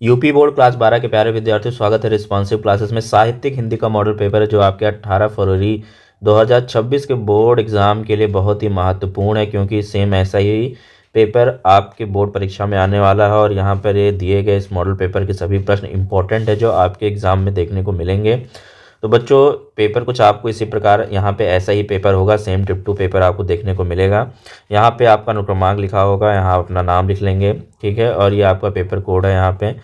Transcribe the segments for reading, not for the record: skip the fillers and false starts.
UP board class 12 के प्यारे विद्यार्थियों, स्वागत है रिस्पॉन्सिव क्लासेस में। साहित्यिक हिंदी का मॉडल पेपर है जो आपके 18 फरवरी 2026 के बोर्ड एग्ज़ाम के लिए बहुत ही महत्वपूर्ण है, क्योंकि सेम ऐसा ही पेपर आपके बोर्ड परीक्षा में आने वाला है। और यहाँ पर ये दिए गए इस मॉडल पेपर के सभी प्रश्न इंपॉर्टेंट है जो आपके एग्ज़ाम में देखने को मिलेंगे। तो बच्चों, पेपर कुछ आपको इसी प्रकार यहाँ पे ऐसा ही पेपर होगा, सेम टिप टू पेपर आपको देखने को मिलेगा। यहाँ पे आपका अनुक्रमांक लिखा होगा, यहाँ आप अपना नाम लिख लेंगे, ठीक है। और ये आपका पेपर कोड है, यहाँ पे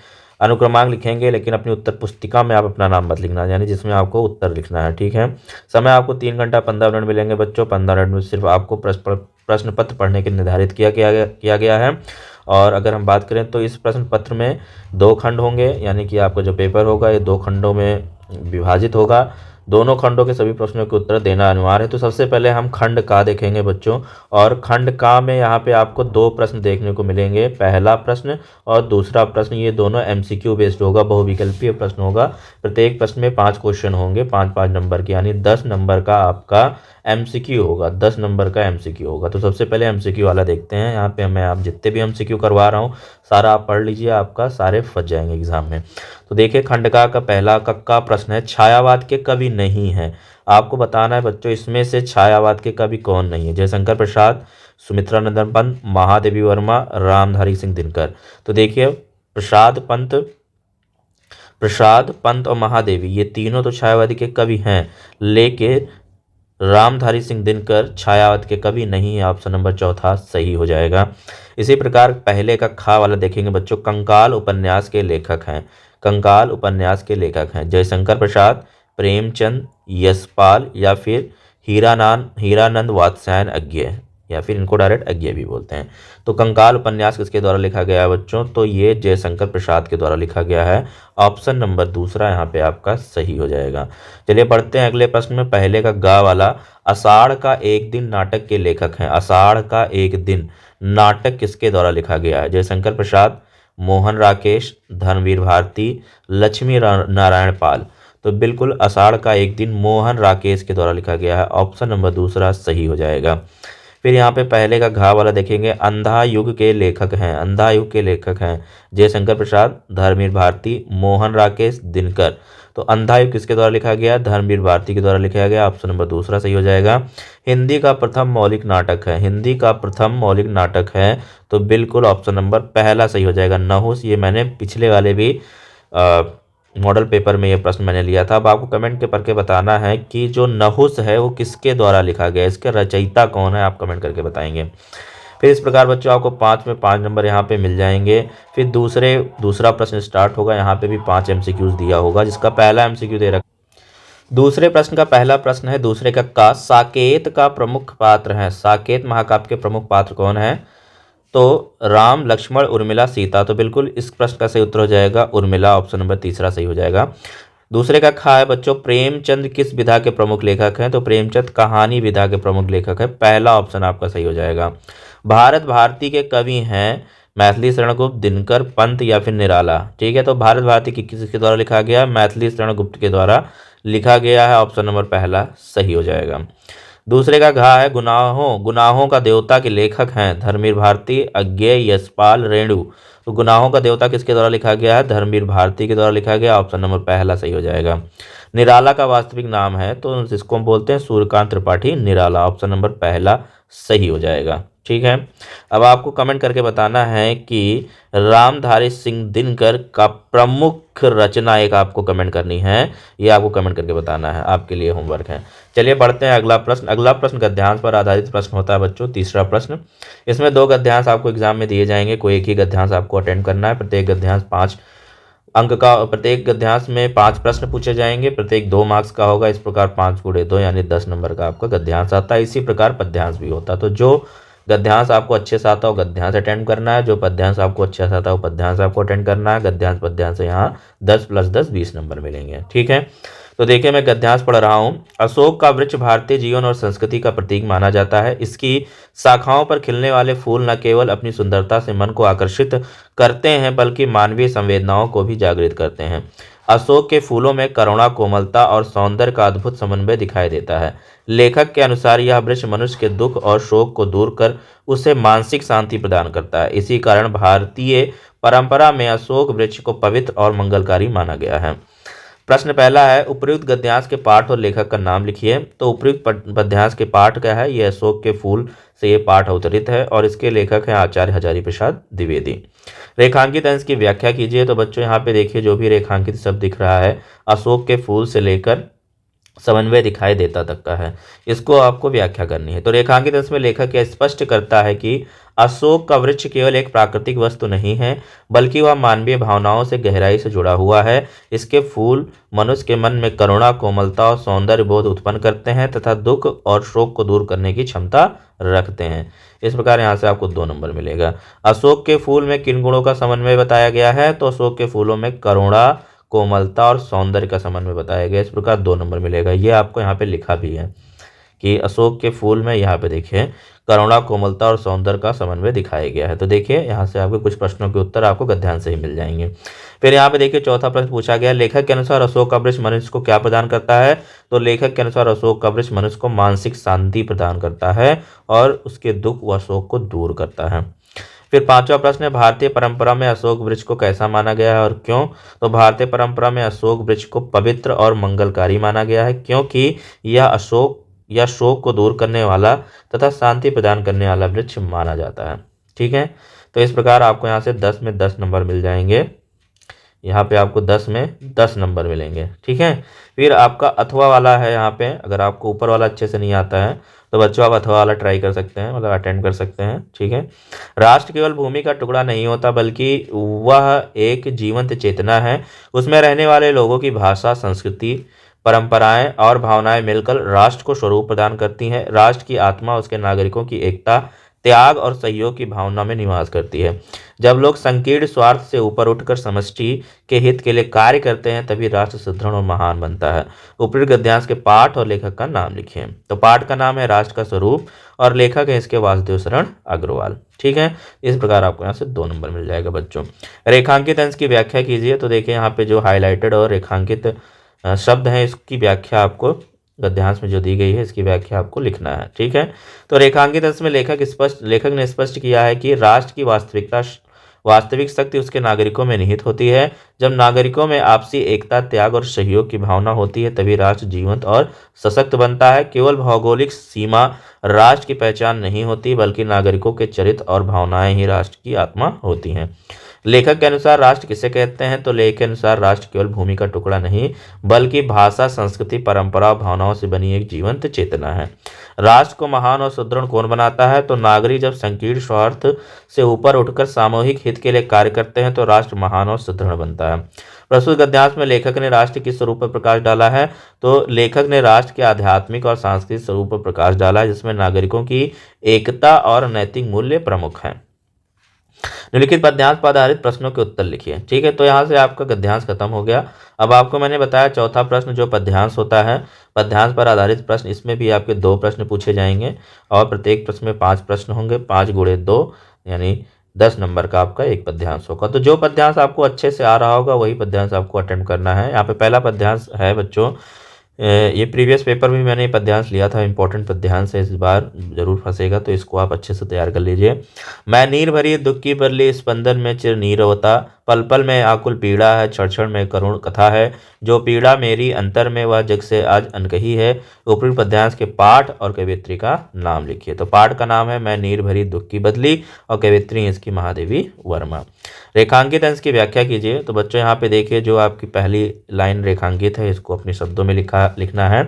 अनुक्रमांक लिखेंगे, लेकिन अपनी उत्तर पुस्तिका में आप अपना नाम मत लिखना, यानी जिसमें आपको उत्तर लिखना है, ठीक है। समय आपको 3 घंटा 15 मिनट मिलेंगे बच्चों। 15 मिनट में सिर्फ आपको प्रश्न पत्र पढ़ने के निर्धारित किया गया है। और अगर हम बात करें तो इस प्रश्न पत्र में 2 खंड होंगे, यानी कि आपका जो पेपर होगा ये 2 खंडों में विभाजित होगा। दोनों खंडों के सभी प्रश्नों के उत्तर देना अनिवार्य है। तो सबसे पहले हम खंड का देखेंगे बच्चों, और खंड का में यहाँ पे आपको 2 प्रश्न देखने को मिलेंगे, पहला प्रश्न और दूसरा प्रश्न। ये दोनों एमसीक्यू बेस्ड होगा, बहुविकल्पीय प्रश्न होगा। प्रत्येक प्रश्न में 5 क्वेश्चन होंगे, 5-5 नंबर के, यानी 10 नंबर का आपका एमसीक्यू होगा, 10 नंबर का एमसीक्यू होगा। तो सबसे पहले एमसीक्यू वाला देखते हैं। यहाँ पे मैं आप जितने भी एमसीक्यू करवा रहा हूँ सारा आप पढ़ लीजिए, आपका सारे फंस जाएंगे एग्जाम में। तो देखिए, खंडका का पहला का प्रश्न है, छायावाद के कवि नहीं है। आपको बताना है बच्चों इसमें से छायावाद के कवि कौन नहीं है। जयशंकर प्रसाद, सुमित्रा नंदन पंत, महादेवी वर्मा, रामधारी सिंह दिनकर। तो देखिए, प्रसाद पंत और महादेवी ये तीनों तो छायावादी के कवि हैं, लेकिन रामधारी सिंह दिनकर छायावाद के कवि नहीं है। ऑप्शन नंबर चौथा सही हो जाएगा। इसी प्रकार पहले का खा वाला देखेंगे बच्चों, कंकाल उपन्यास के लेखक हैं। कंकाल उपन्यास के लेखक हैं जयशंकर प्रसाद, प्रेमचंद, यशपाल, या फिर हीरानंद वात्स्यायन अज्ञे, या फिर इनको डायरेक्ट अज्ञे भी बोलते हैं। तो कंकाल उपन्यास किसके द्वारा लिखा गया है बच्चों? तो ये जयशंकर प्रसाद के द्वारा लिखा गया है। ऑप्शन नंबर दूसरा यहाँ पे आपका सही हो जाएगा। चलिए पढ़ते हैं अगले प्रश्न में। पहले का गा वाला, आषाढ़ का एक दिन नाटक के लेखक हैं। आषाढ़ का एक दिन नाटक किसके द्वारा लिखा गया है? जयशंकर प्रसाद, मोहन राकेश, धर्मवीर भारती, लक्ष्मी नारायण पाल। तो बिल्कुल आषाढ़ का एक दिन मोहन राकेश के द्वारा लिखा गया है। ऑप्शन नंबर दूसरा सही हो जाएगा। फिर यहाँ पे पहले का घा वाला देखेंगे, अंधा युग के लेखक हैं। अंधा युग के लेखक हैं जयशंकर प्रसाद, धर्मवीर भारती, मोहन राकेश, दिनकर। तो अंधा युग किसके द्वारा लिखा गया? धर्मवीर भारती के द्वारा लिखा गया। ऑप्शन नंबर दूसरा सही हो जाएगा। हिंदी का प्रथम मौलिक नाटक है। हिंदी का प्रथम मौलिक नाटक है, तो बिल्कुल ऑप्शन नंबर पहला सही हो जाएगा, नहुस। ये मैंने पिछले वाले भी मॉडल पेपर में ये प्रश्न मैंने लिया था। अब आपको कमेंट के करके बताना है कि जो नहुस है वो किसके द्वारा लिखा गया है, इसके रचयिता कौन है, आप कमेंट करके बताएंगे। फिर इस प्रकार बच्चों आपको 5 में 5 नंबर यहाँ पे मिल जाएंगे। फिर दूसरा प्रश्न स्टार्ट होगा। यहाँ पे भी 5 एमसीक्यूज दिया होगा, जिसका पहला एमसीक्यू दे रखा। दूसरे प्रश्न का पहला प्रश्न है, दूसरे का साकेत का प्रमुख पात्र है। साकेत महाकाव्य के प्रमुख पात्र कौन है? तो राम, लक्ष्मण, उर्मिला, सीता। तो बिल्कुल इस प्रश्न का सही उत्तर हो जाएगा उर्मिला। ऑप्शन नंबर तीसरा सही हो जाएगा। दूसरे का खा है बच्चों, प्रेमचंद किस विधा के प्रमुख लेखक हैं? तो प्रेमचंद कहानी विधा के प्रमुख लेखक है। पहला ऑप्शन आपका सही हो जाएगा। भारत भारती के कवि हैं मैथिली शरण गुप्त, दिनकर, पंत, या फिर निराला। ठीक है, तो भारत भारती किसके द्वारा लिखा गया? मैथिली शरण गुप्त के द्वारा लिखा गया है। ऑप्शन नंबर पहला सही हो जाएगा। दूसरे का घा है, गुनाहों का देवता के लेखक हैं धर्मवीर भारती, अज्ञेय, यशपाल, रेणु। तो गुनाहों का देवता किसके द्वारा लिखा गया है? धर्मवीर भारती के द्वारा लिखा गया। ऑप्शन नंबर पहला सही हो जाएगा। निराला का वास्तविक नाम है, तो जिसको हम बोलते हैं सूर्यकांत त्रिपाठी निराला। ऑप्शन नंबर पहला सही हो जाएगा। ठीक है, अब आपको कमेंट करके बताना है कि रामधारी सिंह दिनकर का प्रमुख रचना एक आपको कमेंट करनी है। ये आपको कमेंट करके बताना है, आपके लिए होमवर्क है। चलिए बढ़ते हैं अगला प्रश्न। अगला प्रश्न गद्यांश पर आधारित प्रश्न होता है बच्चों, तीसरा प्रश्न। इसमें 2 गद्यांश आपको एग्जाम में दिए जाएंगे, कोई एक ही गद्यांश आपको अटेंड करना है। प्रत्येक गद्यांश 5 अंक का, प्रत्येक गद्यांश में 5 प्रश्न पूछे जाएंगे, प्रत्येक 2 मार्क्स का होगा। इस प्रकार 5 गुणे 2 यानी 10 नंबर का आपका गद्यांश आता है। इसी प्रकार पद्यांश भी होता है। तो जो गद्यांश आपको अच्छे से आता हो गद्यांश अटेंड करना है, जो पद्यांश आपको अच्छे से आता हो पद्यांश आपको अटेंड करना है। गद्यांश पद्यांश यहाँ 10 + 10 20 नंबर मिलेंगे। ठीक है, तो देखिए मैं गद्यांश पढ़ रहा हूँ। अशोक का वृक्ष भारतीय जीवन और संस्कृति का प्रतीक माना जाता है। इसकी शाखाओं पर खिलने वाले फूल न केवल अपनी सुंदरता से मन को आकर्षित करते हैं, बल्कि मानवीय संवेदनाओं को भी जागृत करते हैं। अशोक के फूलों में करुणा, कोमलता और सौंदर्य का अद्भुत समन्वय दिखाई देता है। लेखक के अनुसार यह वृक्ष मनुष्य के दुख और शोक को दूर कर उसे मानसिक शांति प्रदान करता है। इसी कारण भारतीय परंपरा में अशोक वृक्ष को पवित्र और मंगलकारी माना गया है। प्रश्न पहला है, उपर्युक्त गद्यांश के पाठ और लेखक का नाम लिखिए। तो उपर्युक्त गद्यांश के पाठ क्या है, ये अशोक के फूल से ये पाठ अवतरित है और इसके लेखक हैं आचार्य हजारी प्रसाद द्विवेदी। रेखांकित अंश की व्याख्या कीजिए। तो बच्चों यहाँ पे देखिए जो भी रेखांकित शब्द दिख रहा है अशोक के फूल से लेकर समन्वय दिखाई देता तक का है, इसको आपको व्याख्या करनी है। तो रेखांकित अंश में लेखक यह स्पष्ट करता है कि अशोक का वृक्ष केवल एक प्राकृतिक वस्तु नहीं है, बल्कि वह मानवीय भावनाओं से गहराई से जुड़ा हुआ है। इसके फूल मनुष्य के मन में करुणा, कोमलता और सौंदर्य बोध उत्पन्न करते हैं तथा दुख और शोक को दूर करने की क्षमता रखते हैं। इस प्रकार यहाँ से आपको 2 नंबर मिलेगा। अशोक के फूल में किन गुणों का समन्वय बताया गया है, तो अशोक के फूलों में करुणा, कोमलता और सौंदर्य का समन्वय बताया गया। इस प्रकार 2 नंबर मिलेगा। ये आपको यहाँ पे लिखा भी है कि अशोक के फूल में यहाँ पे देखिए करुणा, कोमलता और सौंदर्य का समन्वय दिखाया गया है। तो देखिए यहाँ से आपके कुछ प्रश्नों के उत्तर आपको गद्यांश से ही मिल जाएंगे। फिर यहाँ पे देखिए चौथा प्रश्न पूछा गया, लेखक के अनुसार अशोक का वृक्ष मनुष्य को क्या प्रदान करता है। तो लेखक के अनुसार अशोक का वृक्ष मनुष्य को मानसिक शांति प्रदान करता है और उसके दुख व शोक को दूर करता है। फिर पांचवा प्रश्न है, भारतीय परंपरा में अशोक वृक्ष को कैसा माना गया है और क्यों। तो भारतीय परंपरा में अशोक वृक्ष को पवित्र और मंगलकारी माना गया है, क्योंकि यह अशोक या शोक को दूर करने वाला तथा शांति प्रदान करने वाला वृक्ष माना जाता है। ठीक है, तो इस प्रकार आपको यहाँ से 10 में 10 नंबर मिल जाएंगे। यहाँ पे आपको 10 में 10 नंबर मिलेंगे। ठीक है, फिर आपका अथवा वाला है। यहाँ पे अगर आपको ऊपर वाला अच्छे से नहीं आता है तो बच्चों आप अथवा वाला ट्राई कर सकते हैं, मतलब अटेंड कर सकते हैं। ठीक है, राष्ट्र केवल भूमि का टुकड़ा नहीं होता बल्कि वह एक जीवंत चेतना है। उसमें रहने वाले लोगों की भाषा, संस्कृति, परंपराएं और भावनाएं मिलकर राष्ट्र को स्वरूप प्रदान करती हैं। राष्ट्र की आत्मा उसके नागरिकों की एकता, त्याग और सहयोग की भावना में निवास करती है। जब लोग संकीर्ण स्वार्थ से ऊपर उठकर समष्टि के हित के लिए कार्य करते हैं तभी राष्ट्र सुदृढ़ और महान बनता है। उपर्युक्त गद्यांश के पाठ और लेखक का नाम लिखिए। तो पाठ का नाम है राष्ट्र का स्वरूप और लेखक है इसके वासुदेव शरण अग्रवाल। ठीक है, इस प्रकार आपको यहाँ से 2 नंबर मिल जाएगा। बच्चों रेखांकित अंश की व्याख्या कीजिए। तो देखिए यहाँ पे जो हाईलाइटेड और रेखांकित शब्द हैं इसकी व्याख्या आपको गद्यांश में जो दी गई है इसकी व्याख्या आपको लिखना है। ठीक है, तो रेखांकित अंश में लेखक ने स्पष्ट किया है कि राष्ट्र की वास्तविक शक्ति उसके नागरिकों में निहित होती है। जब नागरिकों में आपसी एकता, त्याग और सहयोग की भावना होती है तभी राष्ट्र जीवंत और सशक्त बनता है। केवल भौगोलिक सीमा राष्ट्र की पहचान नहीं होती बल्कि नागरिकों के चरित्र और भावनाएं ही राष्ट्र की आत्मा होती हैं। लेखक के अनुसार राष्ट्र किसे कहते हैं। तो लेखक के अनुसार राष्ट्र केवल भूमि का टुकड़ा नहीं बल्कि भाषा, संस्कृति, परंपरा और भावनाओं से बनी एक जीवंत चेतना है। राष्ट्र को महान और सुदृढ़ कौन बनाता है। तो नागरिक जब संकीर्ण स्वार्थ से ऊपर उठकर सामूहिक हित के लिए कार्य करते हैं तो राष्ट्र महान और सुदृढ़ बनता है। प्रस्तुत गद्यांश में लेखक ने राष्ट्र किस स्वरूप पर प्रकाश डाला है। तो लेखक ने राष्ट्र के आध्यात्मिक और सांस्कृतिक स्वरूप पर प्रकाश डाला है जिसमें नागरिकों की एकता और नैतिक मूल्य प्रमुख हैं। निम्नलिखित पद्यांश पर आधारित प्रश्नों के उत्तर लिखिए। ठीक है, तो यहाँ से आपका गद्यांश खत्म हो गया। अब आपको मैंने बताया चौथा प्रश्न जो पद्यांश होता है, पद्यांश पर आधारित प्रश्न, इसमें भी आपके 2 प्रश्न पूछे जाएंगे और प्रत्येक प्रश्न में 5 प्रश्न होंगे। 5 × 2 यानी 10 नंबर का आपका एक पद्यांश होगा। तो जो पद्यांश आपको अच्छे से आ रहा होगा वही पद्यांश आपको अटेम्प्ट करना है। यहाँ पे पहला पद्यांश है बच्चों, ये प्रीवियस पेपर में मैंने पद्यांश लिया था, इंपॉर्टेंट पद्यांश है, इस बार जरूर फंसेगा तो इसको आप अच्छे से तैयार कर लीजिए। मैं नीर भरी दुख की बरली स्पंदन में चिर नीरवता, पल पल में आकुल पीड़ा है, क्षण क्षण में करुण कथा है, जो पीड़ा मेरी अंतर में वह जग से आज अनकही है। उपयुक्त पद्यांश के पाठ और कवियत्री का नाम लिखिए। तो पाठ का नाम है मैं नीर भरी दुख की बदली और कवियत्री इसकी महादेवी वर्मा। रेखांकित अंश की व्याख्या कीजिए। तो बच्चों यहाँ पे देखिए जो आपकी पहली लाइन रेखांकित है इसको अपने शब्दों में लिखना है।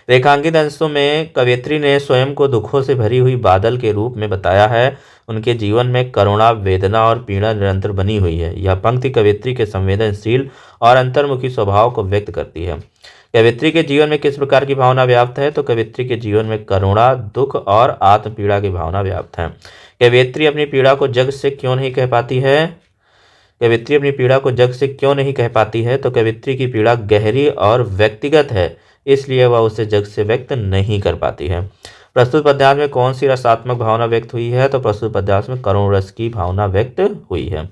रेखांकित अंशों में कवयित्री ने स्वयं को दुखों से भरी हुई बादल के रूप में बताया है। उनके जीवन में करुणा, वेदना और पीड़ा निरंतर बनी हुई है। यह पंक्ति कवयित्री के संवेदनशील और अंतर्मुखी स्वभाव को व्यक्त करती है। कवयित्री के जीवन में किस प्रकार की भावना व्याप्त है। तो कवयित्री के जीवन में करुणा, दुख और आत्म पीड़ा की भावना व्याप्त है। कवयित्री अपनी पीड़ा को जग से क्यों नहीं कह पाती है। कवयित्री अपनी पीड़ा को जग से क्यों नहीं कह पाती है। तो कवयित्री की पीड़ा गहरी और व्यक्तिगत है, इसलिए वह उसे जग से व्यक्त नहीं कर पाती है। प्रस्तुत पद्यांश में कौन सी रसात्मक भावना व्यक्त हुई है। तो प्रस्तुत पद्यांश में करुण रस की भावना व्यक्त हुई है।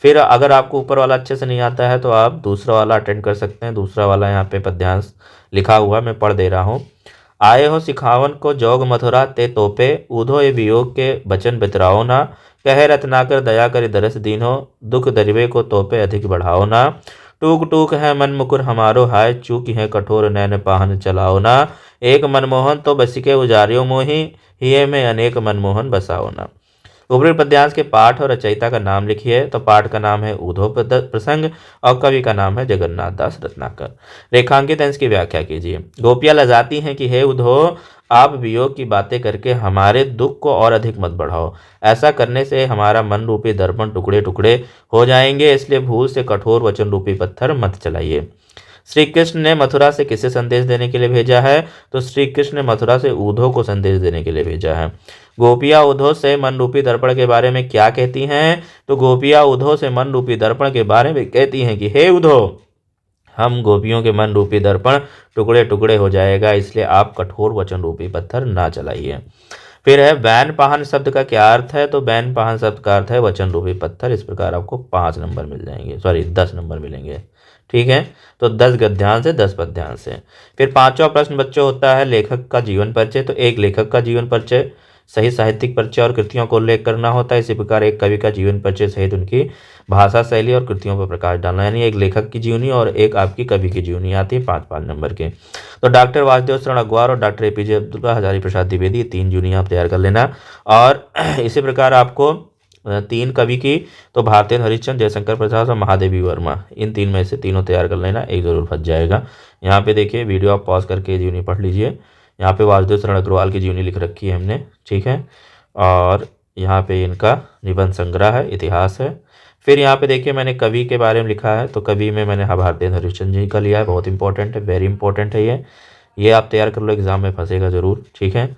फिर अगर आपको ऊपर वाला अच्छे से नहीं आता है तो आप दूसरा वाला अटेंड कर सकते हैं। दूसरा वाला यहाँ पे पद्यांश लिखा हुआ मैं पढ़ दे रहा हूँ। आए हो सिखावन को जोग मथुरा ते तोपे, ऊधो ये वियोग के बचन बितराओ ना। कहे रत्नाकर दया करि दरस दीन्हो, दुख दरिबे को तोपे अधिक बढ़ाओ ना। टूक टूक है मन मुकुर हमारो हाय, चूकी है कठोर नैन पाहन चलाओ ना। एक मनमोहन तो बसिके उजारियो मोहि, हिये में अनेक मनमोहन बसाओ ना। ऊपरी पद्यांश के पाठ और रचयिता का नाम लिखिए। तो पाठ का नाम है ऊधो प्रसंग और कवि का नाम है जगन्नाथ दास रत्नाकर। रेखांकित अंश की व्याख्या कीजिए। गोपियां लजाती हैं कि हे उधो, आप वियोग की बातें करके हमारे दुख को और अधिक मत बढ़ाओ। ऐसा करने से हमारा मन रूपी दर्पण टुकड़े टुकड़े हो जाएंगे, इसलिए भूल से कठोर वचन रूपी पत्थर मत चलाइए। श्री कृष्ण ने मथुरा से किसे संदेश देने के लिए भेजा है? तो श्री कृष्ण ने मथुरा से ऊधो को संदेश देने के लिए भेजा है। गोपियां ऊधो से मन रूपी दर्पण के बारे में क्या कहती हैं? तो गोपियां ऊधो से मन रूपी दर्पण के बारे में कहती हैं कि हे उधो, हम गोपियों के मन रूपी दर्पण टुकड़े टुकड़े हो जाएगा, इसलिए आप कठोर वचन रूपी पत्थर ना चलाइए। फिर है बैन पाहन शब्द का क्या अर्थ है? तो बैन पाहन शब्द का अर्थ है वचन रूपी पत्थर। इस प्रकार आपको 5 नंबर मिल जाएंगे, सॉरी 10 नंबर मिलेंगे। ठीक है, तो 10 गद्यांश से 10 पद्यांश से। फिर 5वां प्रश्न बच्चों होता है लेखक का जीवन परिचय। तो एक लेखक का जीवन परिचय, सही साहित्यिक परिचय और कृतियों को उल्लेख करना होता है। इसी प्रकार एक कवि का जीवन परिचय सहित उनकी भाषा शैली और कृतियों पर प्रकाश डालना, यानी एक लेखक की जीवनी और एक आपकी कवि की जीवनी आती है 5-5 नंबर के। तो डॉक्टर वासुदेव शरण अग्रवाल और डॉक्टर APJ अब्दुल कलाम, हजारी प्रसाद द्विवेदी, 3 जीवनी आप तैयार कर लेना। और इसी प्रकार आपको 3 कवि की, तो भारतेंदु हरिश्चंद्र, जयशंकर प्रसाद और महादेवी वर्मा, इन 3 में से तीनों तैयार कर लेना, एक जरूर फंस जाएगा। यहाँ पे देखिए, वीडियो आप पॉज करके जीवनी पढ़ लीजिए। यहाँ पे वासुदेव शरण अग्रवाल की जीवनी लिख रखी है हमने, ठीक है। और यहाँ पे इनका निबंध संग्रह है, इतिहास है। फिर यहाँ पे देखिए मैंने कवि के बारे में लिखा है। तो कवि में मैंने भारतेंदु हरिश्चंद्र जी का लिया है, बहुत इंपॉर्टेंट है, वेरी इंपॉर्टेंट है ये आप तैयार कर लो, एग्जाम में फंसेगा जरूर, ठीक है।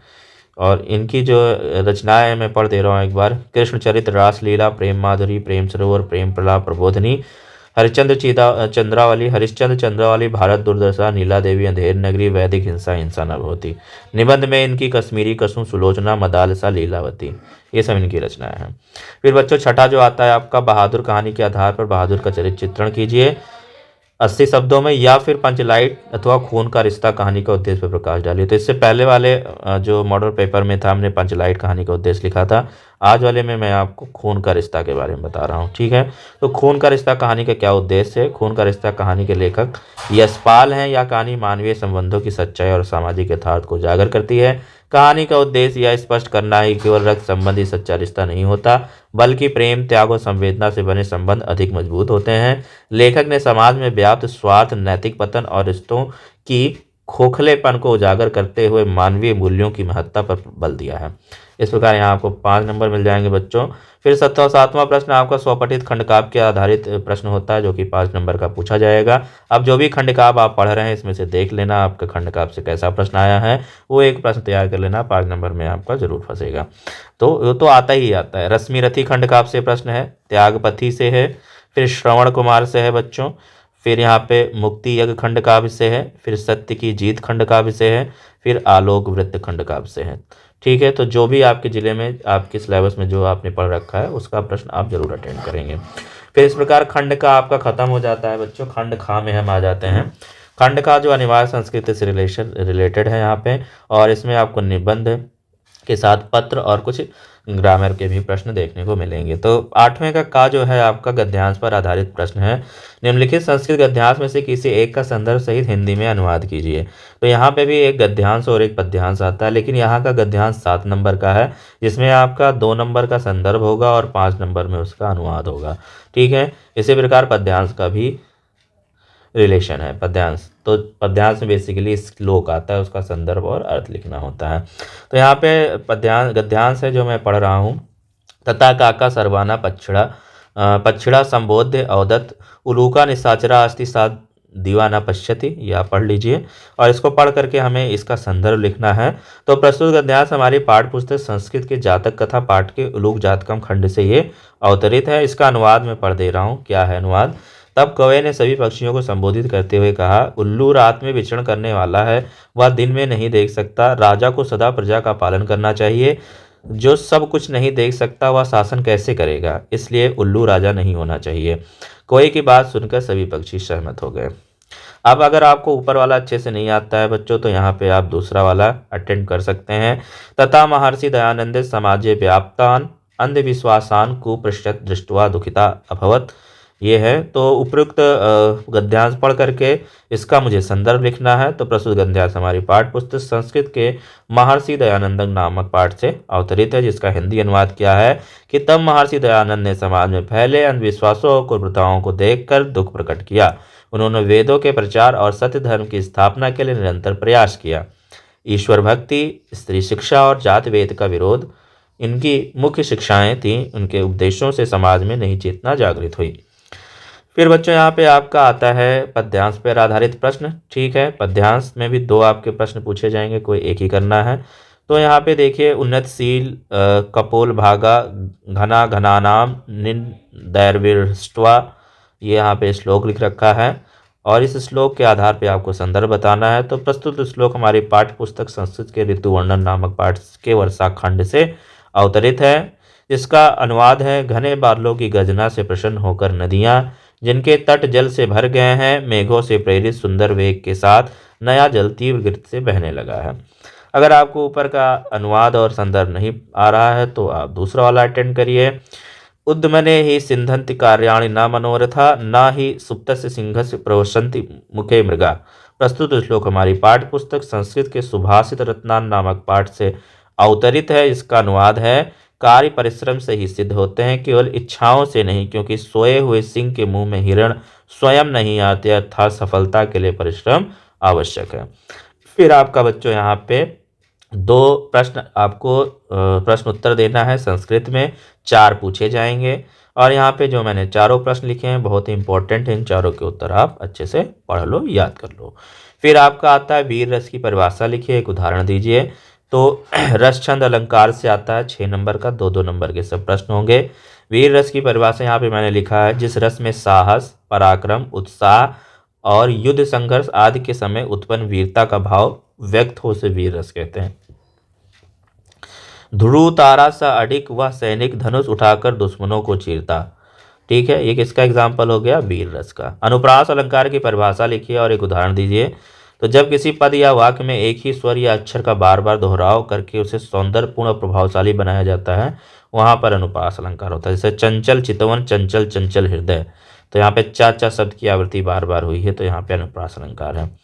और इनकी जो रचनाएं मैं पढ़ दे रहा हूँ एक बार। कृष्णचरित्र, रासलीला, प्रेम माधुरी, प्रेम सरोवर, प्रेम प्रलाप, प्रबोधनी, चंद्रावली, हरिश्चंद्र चंद्रावली, भारत दुर्दशा, नीला देवी, अंधेर नगरी, वैदिक हिंसा, हिंसा न भवती। निबंध में इनकी कश्मीरी कसुम, सुलोचना, मदालसा, लीलावती, ये सब इनकी रचनाएं हैं। फिर बच्चों छठा जो आता है आपका, बहादुर कहानी के आधार पर बहादुर का चरित्र चित्रण कीजिए 80 शब्दों में, या फिर पंचलाइट अथवा खून का रिश्ता कहानी का उद्देश्य पर प्रकाश डालिए। तो इससे पहले वाले जो मॉडल पेपर में था, हमने पंचलाइट कहानी का उद्देश्य लिखा था। आज वाले में मैं आपको खून का रिश्ता के बारे में बता रहा हूँ, ठीक है। तो खून का रिश्ता कहानी का क्या उद्देश्य है? खून का रिश्ता कहानी के लेखक यशपाल हैं। यह कहानी मानवीय संबंधों की सच्चाई और सामाजिक यथार्थ को उजागर करती है। कहानी का उद्देश्य यह स्पष्ट करना है कि केवल रक्त संबंधी सच्चा रिश्ता नहीं होता, बल्कि प्रेम, त्याग और संवेदना से बने संबंध अधिक मजबूत होते हैं। लेखक ने समाज में व्याप्त स्वार्थ, नैतिक पतन और रिश्तों की खोखलेपन को उजागर करते हुए मानवीय मूल्यों की महत्ता पर बल दिया है। इस प्रकार यहाँ आपको 5 नंबर मिल जाएंगे बच्चों। फिर 7वां प्रश्न आपका स्वपठित खंडकाव्य के आधारित प्रश्न होता है, जो कि 5 नंबर का पूछा जाएगा। अब जो भी खंडकाव्य आप पढ़ रहे हैं इसमें से देख लेना आपका खंडकाव्य से कैसा प्रश्न आया है, वो एक प्रश्न तैयार कर लेना, 5 नंबर में आपका जरूर फंसेगा। तो वो तो आता ही आता है। रश्मि रथी खंडकाव्य से प्रश्न है, त्यागपथी से है, फिर श्रवण कुमार से है बच्चों, फिर यहाँ पे मुक्ति यज्ञ खंड काव्य से है, फिर सत्य की जीत खंड काव्य से है, फिर आलोक वृत्त खंड काव्य से है, ठीक है। तो जो भी आपके ज़िले में आपके सिलेबस में जो आपने पढ़ रखा है उसका प्रश्न आप जरूर अटेंड करेंगे। फिर इस प्रकार खंड का आपका खत्म हो जाता है बच्चों। खंड खा में हम आ जाते हैं। खंड का जो अनिवार्य संस्कृति से रिलेटेड है यहाँ पे, और इसमें आपको निबंध के साथ पत्र और कुछ ग्रामर के भी प्रश्न देखने को मिलेंगे। तो 8वें का जो है आपका गद्यांश पर आधारित प्रश्न है। निम्नलिखित संस्कृत गद्यांश में से किसी एक का संदर्भ सहित हिंदी में अनुवाद कीजिए। तो यहाँ पे भी एक गद्यांश और एक पद्यांश आता है, लेकिन यहाँ का गद्यांश 7 नंबर का है, जिसमें आपका 2 नंबर का संदर्भ होगा और 5 नंबर में उसका अनुवाद होगा, ठीक है। इसी प्रकार पद्यांश का भी रिलेशन है। पद्यांश, तो पद्यांश में बेसिकली श्लोक आता है, उसका संदर्भ और अर्थ लिखना होता है। तो यहाँ पे गद्यांश है जो मैं पढ़ रहा हूँ। तथा काका सर्वाना पक्षिणा संबोध्य अवदत्त, उलूका निशाचरा अस्ति सा दीवाना पश्यति, या पढ़ लीजिए। और इसको पढ़ करके हमें इसका संदर्भ लिखना है। तो प्रस्तुत गद्यांश हमारी पाठ्य पुस्तक संस्कृत के जातक कथा पाठ के उलूक जातकम खंड से ये अवतरित है। इसका अनुवाद मैं पढ़ दे रहा हूँ। क्या है अनुवाद? तब कौवे ने सभी पक्षियों को संबोधित करते हुए कहा, उल्लू रात में विचरण करने वाला है, वह दिन में नहीं देख सकता। राजा को सदा प्रजा का पालन करना चाहिए। जो सब कुछ नहीं देख सकता वह शासन कैसे करेगा, इसलिए उल्लू राजा नहीं होना चाहिए। कोई की बात सुनकर सभी पक्षी सहमत हो गए। अब अगर आपको ऊपर वाला अच्छे से नहीं आता है बच्चों, तो यहाँ पे आप दूसरा वाला अटेंड कर सकते हैं। तथा महर्षि दयानंद समाजे व्याप्तान अंधविश्वासान कुपृष्ठत् दृष्ट्वा दुखिता अभवत। ये है तो उपयुक्त गद्यांश पढ़ करके इसका मुझे संदर्भ लिखना है। तो प्रस्तुत गद्यांश हमारी पाठ्य पुस्तक संस्कृत के महर्षि दयानंद नामक पाठ से अवतरित है, जिसका हिंदी अनुवाद क्या है कि तब महर्षि दयानंद ने समाज में फैले अंधविश्वासों और कुप्रथाओं को देखकर दुख प्रकट किया। उन्होंने वेदों के प्रचार और सत्य धर्म की स्थापना के लिए निरंतर प्रयास किया। ईश्वर भक्ति, स्त्री शिक्षा और जाति वेद का विरोध इनकी मुख्य शिक्षाएं थीं। उनके उपदेशों से समाज में नई चेतना जागृत हुई। फिर बच्चों यहाँ पे आपका आता है पद्यांश पर आधारित प्रश्न। ठीक है, पद्यांश में भी दो आपके प्रश्न पूछे जाएंगे, कोई एक ही करना है। तो यहाँ पे देखिए, उन्नतशील कपोल भागा घना घनानाम निन्दैर्विष्ट्वा, ये यहाँ पे श्लोक लिख रखा है और इस श्लोक के आधार पे आपको संदर्भ बताना है। तो प्रस्तुत श्लोक हमारी पाठ्य पुस्तक संस्कृत के ऋतु वर्णन नामक पाठ के वर्षा खंड से अवतरित है। इसका अनुवाद है, घने बादलों की गर्जना से प्रसन्न होकर नदियाँ जिनके तट जल से भर गए हैं, मेघों से प्रेरित सुंदर वेग के साथ नया जल तीव्र गति से बहने लगा है। अगर आपको ऊपर का अनुवाद और संदर्भ नहीं आ रहा है तो आप दूसरा वाला अटेंड करिए। उद्मने ही सिंधंति कार्याणि न मनोरथा न ही सुप्तस्य सिंहस्य प्रवसन्ति मुखे मृगा। प्रस्तुत श्लोक हमारी पाठ्य पुस्तक संस्कृत के सुभाषित रत्नान नामक पाठ से अवतरित है। इसका अनुवाद है, कार्य परिश्रम से ही सिद्ध होते हैं, केवल इच्छाओं से नहीं, क्योंकि सोए हुए सिंह के मुंह में हिरण स्वयं नहीं आते, अर्थात सफलता के लिए परिश्रम आवश्यक है। फिर आपका बच्चों यहाँ पे दो प्रश्न आपको प्रश्न उत्तर देना है। संस्कृत में 4 पूछे जाएंगे और यहाँ पे जो मैंने चारों प्रश्न लिखे हैं बहुत ही इंपॉर्टेंट है। इन चारों के उत्तर आप अच्छे से पढ़ लो, याद कर लो। फिर आपका आता है वीर रस की परिभाषा लिखिए, एक उदाहरण दीजिए। तो रस छंद अलंकार से आता है 6 नंबर का, 2-2 नंबर के सब प्रश्न होंगे। वीर रस की परिभाषा यहाँ पे मैंने लिखा है, जिस रस में साहस, पराक्रम, उत्साह और युद्ध संघर्ष आदि के समय उत्पन्न वीरता का भाव व्यक्त हो, उसे वीर रस कहते हैं। ध्रुव तारा सा अडिग वह सैनिक धनुष उठाकर दुश्मनों को चीरता। ठीक है, ये किसका एग्जाम्पल हो गया, वीर रस का। अनुप्रास अलंकार की परिभाषा लिखिए और एक उदाहरण दीजिए। तो जब किसी पद या वाक्य में एक ही स्वर या अक्षर का बार बार दोहराव करके उसे सौंदर्यपूर्ण और प्रभावशाली बनाया जाता है, वहाँ पर अनुप्रास अलंकार होता है। जैसे चंचल चितवन, चंचल चंचल हृदय, तो यहाँ पे चा शब्द की आवृत्ति बार बार हुई है, तो यहाँ पे अनुप्रास अलंकार है।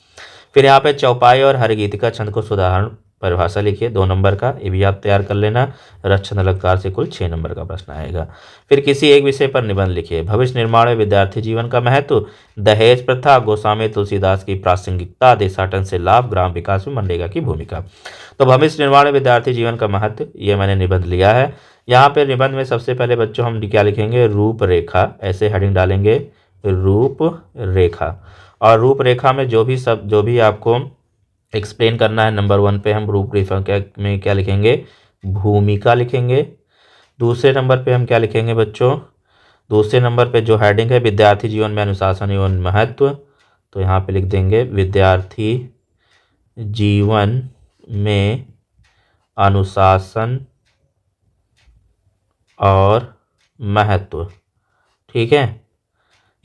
फिर यहाँ पे चौपाई और हरगीतिका छंद को सुधारण परिभाषा लिखिए, 2 नंबर का, ये भी आप तैयार कर लेना। रक्षण अलंकार से कुल 6 नंबर का प्रश्न आएगा। फिर किसी एक विषय पर निबंध लिखिए। भविष्य निर्माण में विद्यार्थी जीवन का महत्व, दहेज प्रथा, गोस्वामी तुलसीदास की प्रासंगिकता, देशाटन से लाभ, ग्राम विकास में मनरेगा की भूमिका। तो भविष्य निर्माण में विद्यार्थी जीवन का महत्व, ये मैंने निबंध लिया है। यहाँ पे निबंध में सबसे पहले बच्चों हम क्या लिखेंगे, रूपरेखा, ऐसे हेडिंग डालेंगे, रूपरेखा। और रूपरेखा में जो भी आपको एक्सप्लेन करना है, नंबर 1 पे हम रूपरेखा में क्या लिखेंगे, भूमिका लिखेंगे। दूसरे नंबर पे हम क्या लिखेंगे बच्चों, दूसरे नंबर पे जो हेडिंग है विद्यार्थी जीवन में अनुशासन एवं महत्व, तो यहाँ पे लिख देंगे विद्यार्थी जीवन में अनुशासन और महत्व। ठीक है,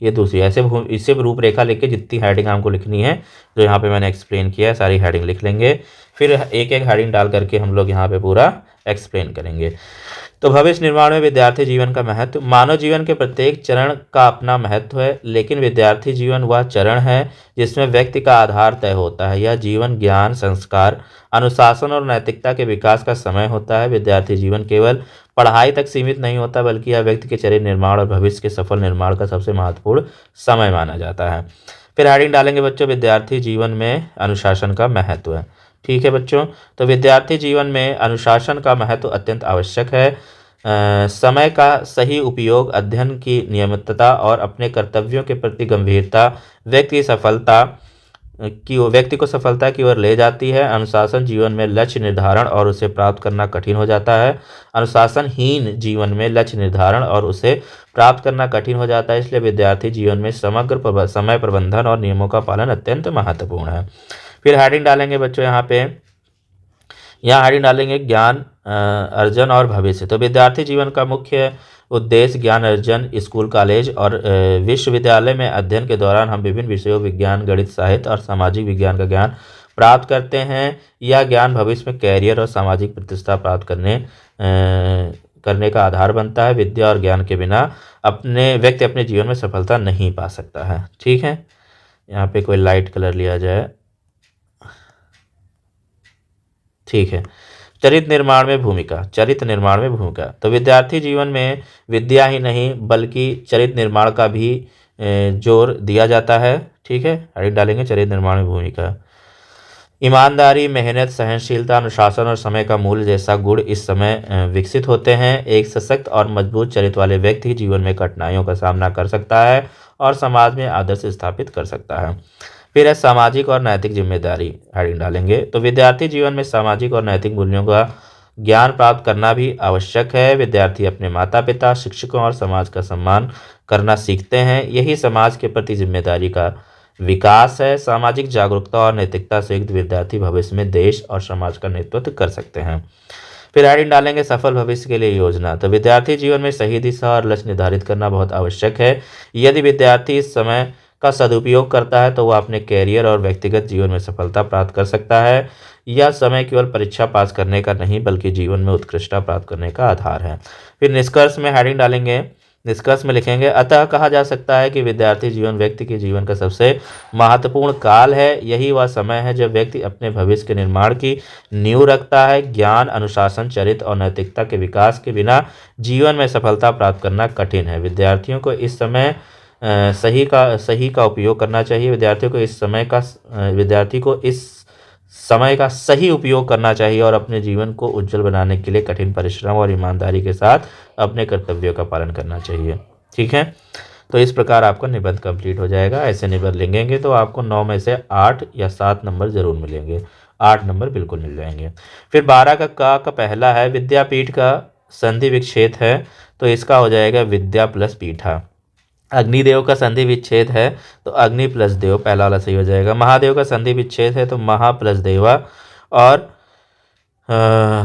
ये दूसरी, ऐसे इससे रूपरेखा लेके जितनी हेडिंग हमको लिखनी है जो यहाँ पे मैंने एक्सप्लेन किया है, सारी हेडिंग लिख लेंगे। फिर एक एक हेडिंग डाल करके हम लोग यहाँ पे पूरा एक्सप्लेन करेंगे। तो भविष्य निर्माण में विद्यार्थी जीवन का महत्व, मानव जीवन के प्रत्येक चरण का अपना महत्व है, लेकिन विद्यार्थी जीवन वह चरण है जिसमें व्यक्ति का आधार तय होता है। यह जीवन ज्ञान, संस्कार, अनुशासन और नैतिकता के विकास का समय होता है। विद्यार्थी जीवन केवल पढ़ाई तक सीमित नहीं होता, बल्कि यह व्यक्ति के चरित्र निर्माण और भविष्य के सफल निर्माण का सबसे महत्वपूर्ण समय माना जाता है। फिर हेडिंग डालेंगे बच्चों, विद्यार्थी जीवन में अनुशासन का महत्व है। ठीक है बच्चों, तो विद्यार्थी जीवन में अनुशासन का महत्व अत्यंत आवश्यक है। समय का सही उपयोग, अध्ययन की नियमितता और अपने कर्तव्यों के प्रति गंभीरता व्यक्ति को सफलता की ओर ले जाती है। अनुशासन जीवन में लक्ष्य निर्धारण और उसे प्राप्त करना कठिन हो जाता है। अनुशासनहीन जीवन में लक्ष्य निर्धारण और उसे प्राप्त करना कठिन हो जाता है। इसलिए विद्यार्थी जीवन में समग्र समय प्रबंधन और नियमों का पालन अत्यंत महत्वपूर्ण है। फिर हेडिंग डालेंगे बच्चों यहाँ पे, यहाँ हेडिंग डालेंगे ज्ञान अर्जन और भविष्य। तो विद्यार्थी जीवन का मुख्य उद्देश्य ज्ञान अर्जन स्कूल कॉलेज और विश्वविद्यालय में अध्ययन के दौरान हम विभिन्न विषयों विज्ञान गणित साहित्य और सामाजिक विज्ञान का ज्ञान प्राप्त करते हैं। यह ज्ञान भविष्य में कैरियर और सामाजिक प्रतिष्ठा प्राप्त करने का आधार बनता है। विद्या और ज्ञान के बिना व्यक्ति अपने जीवन में सफलता नहीं पा सकता है। ठीक है, यहाँ पे कोई लाइट कलर लिया जाए। ठीक है, चरित्र निर्माण में भूमिका। तो विद्यार्थी जीवन में विद्या ही नहीं बल्कि चरित्र निर्माण का भी जोर दिया जाता है। ठीक है, हेडिंग डालेंगे चरित्र निर्माण में भूमिका। ईमानदारी, मेहनत, सहनशीलता, अनुशासन और समय का मूल्य जैसा गुण इस समय विकसित होते हैं। एक सशक्त और मजबूत चरित्र वाले व्यक्ति जीवन में कठिनाइयों का सामना कर सकता है और समाज में आदर्श स्थापित कर सकता है। फिर है सामाजिक और नैतिक जिम्मेदारी, हेडिंग डालेंगे। तो विद्यार्थी जीवन में सामाजिक और नैतिक मूल्यों का ज्ञान प्राप्त करना भी आवश्यक है। विद्यार्थी अपने माता पिता, शिक्षकों और समाज का सम्मान करना सीखते हैं। यही समाज के प्रति जिम्मेदारी का विकास है। सामाजिक जागरूकता और नैतिकता से युक्त विद्यार्थी भविष्य में देश और समाज का नेतृत्व कर सकते हैं। फिर हेडिंग डालेंगे सफल भविष्य के लिए योजना। तो विद्यार्थी जीवन में सही दिशा और लक्ष्य निर्धारित करना बहुत आवश्यक है। यदि विद्यार्थी इस समय का सदुपयोग करता है तो वह अपने कैरियर और व्यक्तिगत जीवन में सफलता प्राप्त कर सकता है। यह समय केवल परीक्षा पास करने का नहीं बल्कि जीवन में उत्कृष्टता प्राप्त करने का आधार है। फिर निष्कर्ष में हेडिंग डालेंगे, निष्कर्ष में लिखेंगे अतः कहा जा सकता है कि विद्यार्थी जीवन व्यक्ति के जीवन का सबसे महत्वपूर्ण काल है। यही वह समय है जब व्यक्ति अपने भविष्य के निर्माण की नींव रखता है। ज्ञान, अनुशासन, चरित्र और नैतिकता के विकास के बिना जीवन में सफलता प्राप्त करना कठिन है। विद्यार्थियों को इस समय सही का उपयोग करना चाहिए। विद्यार्थी को इस समय का सही उपयोग करना चाहिए और अपने जीवन को उज्जवल बनाने के लिए कठिन परिश्रम और ईमानदारी के साथ अपने कर्तव्यों का पालन करना चाहिए। ठीक है, तो इस प्रकार आपका निबंध कंप्लीट हो जाएगा। ऐसे निबंध लिखेंगे तो आपको 9 में से 8 या 7 नंबर जरूर मिलेंगे। 8 नंबर बिल्कुल मिल जाएंगे। फिर 12 का पहला है विद्यापीठ का संधि विच्छेद है, तो इसका हो जाएगा विद्या प्लस पीठा। अग्निदेव का संधि विच्छेद है तो अग्नि प्लस देव, पहला वाला सही हो जाएगा। महादेव का संधि विच्छेद है तो महा प्लस देवा और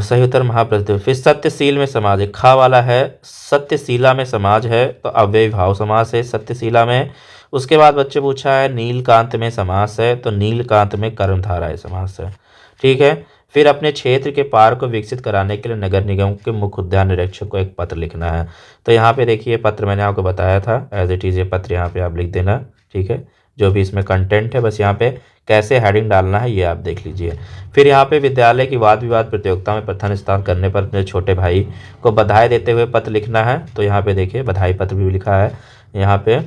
सही उत्तर महा प्लस देव। फिर सत्यशील में समाज है, खा वाला है, सत्यशीला में समाज है तो अव्ययी भाव समास है सत्यशीला में। उसके बाद बच्चे पूछा है नीलकांत में समास है तो नीलकांत में कर्मधारय समास है। ठीक है, फिर अपने क्षेत्र के पार्क को विकसित कराने के लिए नगर निगम के मुख्य उद्यान निरीक्षक को एक पत्र लिखना है। तो यहाँ पे देखिए पत्र मैंने आपको बताया था, एज इट इज़ ये पत्र यहाँ पे आप लिख देना। ठीक है, जो भी इसमें कंटेंट है बस यहाँ पे कैसे हेडिंग डालना है ये आप देख लीजिए। फिर यहाँ पे विद्यालय की वाद विवाद प्रतियोगिता में प्रथम स्थान करने पर अपने छोटे भाई को बधाई देते हुए पत्र लिखना है। तो यहाँ पे देखिए बधाई पत्र भी लिखा है। यहाँ पे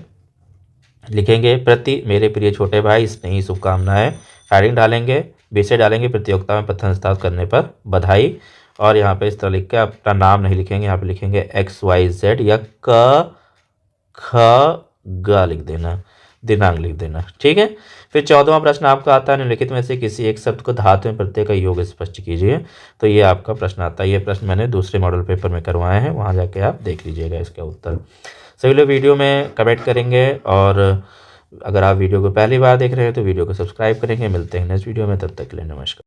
लिखेंगे प्रति मेरे प्रिय छोटे भाई स्नेही शुभकामनाएं। हेडिंग डालेंगे, विषय डालेंगे प्रतियोगिता में प्रथम स्थान करने पर बधाई। और यहाँ पे इस तरह लिख के अपना नाम नहीं लिखेंगे, यहाँ पे लिखेंगे XYZ या क ख ग लिख देना, दिनांक लिख देना। ठीक है, फिर 14वां प्रश्न आपका आता है निम्नलिखित में से किसी एक शब्द को धातु में प्रत्यय का योग स्पष्ट कीजिए। तो ये आपका प्रश्न आता है। ये प्रश्न मैंने दूसरे मॉडल पेपर में करवाए हैं, वहाँ जाके आप देख लीजिएगा इसका उत्तर। सभी लोग वीडियो में कमेंट करेंगे और अगर आप वीडियो को पहली बार देख रहे हैं तो वीडियो को सब्सक्राइब करेंगे। मिलते हैं नेक्स्ट वीडियो में, तब तक के लिए नमस्कार।